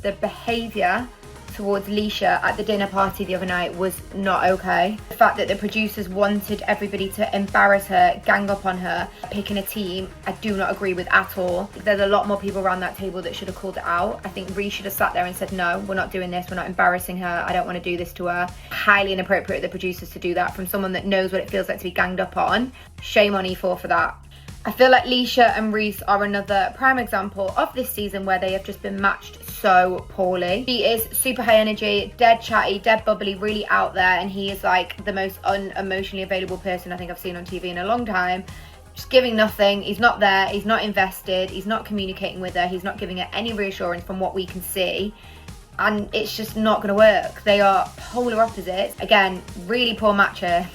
The behaviour towards Leisha at the dinner party the other night was not okay. The fact that the producers wanted everybody to embarrass her, gang up on her, picking a team, I do not agree with at all. There's a lot more people around that table that should have called it out. I think Reiss should have sat there and said, no, we're not doing this, we're not embarrassing her, I don't want to do this to her. Highly inappropriate of the producers to do that from someone that knows what it feels like to be ganged up on. Shame on E4 for that. I feel like Leisha and Reiss are another prime example of this season where they have just been matched so poorly. She is super high energy, dead chatty, dead bubbly, really out there, and he is like the most unemotionally available person I think I've seen on TV in a long time. Just giving nothing. He's not there, he's not invested, he's not communicating with her, he's not giving her any reassurance from what we can see. And it's just not going to work. They are polar opposites. Again, really poor match here.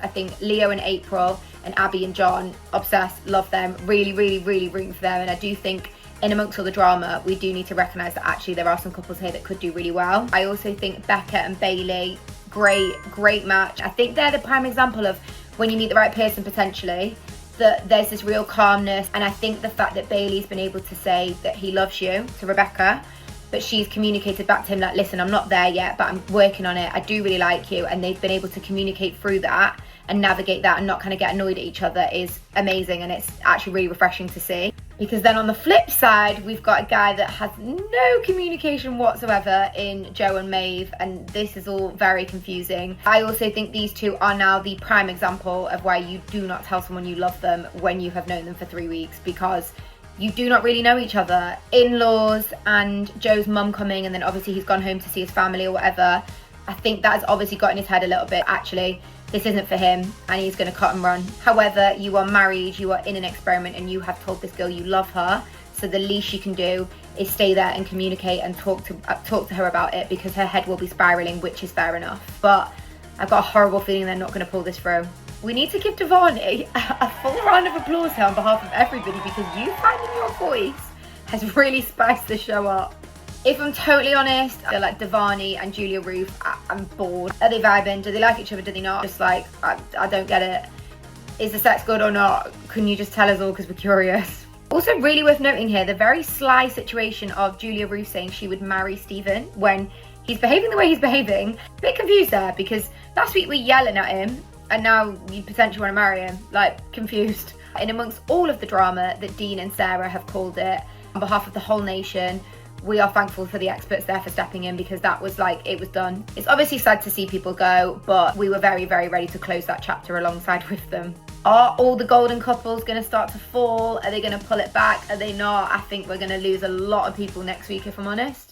I think Leo and April and Abby and John, obsessed, love them, really rooting for them. And I do think in amongst all the drama, we do need to recognise that actually there are some couples here that could do really well. I also think Becca and Bailey, great match. I think they're the prime example of when you meet the right person potentially, that there's this real calmness. And I think the fact that Bailey's been able to say that he loves you to Rebecca, but she's communicated back to him like, listen, I'm not there yet, but I'm working on it, I do really like you, and they've been able to communicate through that and navigate that and not kind of get annoyed at each other is amazing, and it's actually really refreshing to see. Because then on the flip side, we've got a guy that has no communication whatsoever in Joe and Maeve, and this is all very confusing. I also think these two are now the prime example of why you do not tell someone you love them when you have known them for 3 weeks, because you do not really know each other. In-laws and Joe's mum coming, and then obviously he's gone home to see his family or whatever. I think that has obviously got in his head a little bit. Actually, this isn't for him and he's going to cut and run. However, you are married, you are in an experiment, and you have told this girl you love her. So the least you can do is stay there and communicate and talk to her about it, because her head will be spiraling, which is fair enough. But I've got a horrible feeling they're not going to pull this through. We need to give Devani a full round of applause here on behalf of everybody, because you finding your voice has really spiced the show up. If I'm totally honest, I feel like Devani and Julia Roof, I'm bored. Are they vibing? Do they like each other? Do they not? Just like, I don't get it. Is the sex good or not? Can you just tell us all, because we're curious? Also really worth noting here, the very sly situation of Julia Roof saying she would marry Stephen when he's behaving the way he's behaving. A bit confused there, because last week we're yelling at him and now you potentially want to marry him. Like, confused. In amongst all of the drama that Dean and Sarah have called it, on behalf of the whole nation, we are thankful for the experts there for stepping in, because that was like, it was done. It's obviously sad to see people go, but we were very ready to close that chapter alongside with them. Are all the golden couples going to start to fall? Are they going to pull it back? Are they not? I think we're going to lose a lot of people next week, if I'm honest.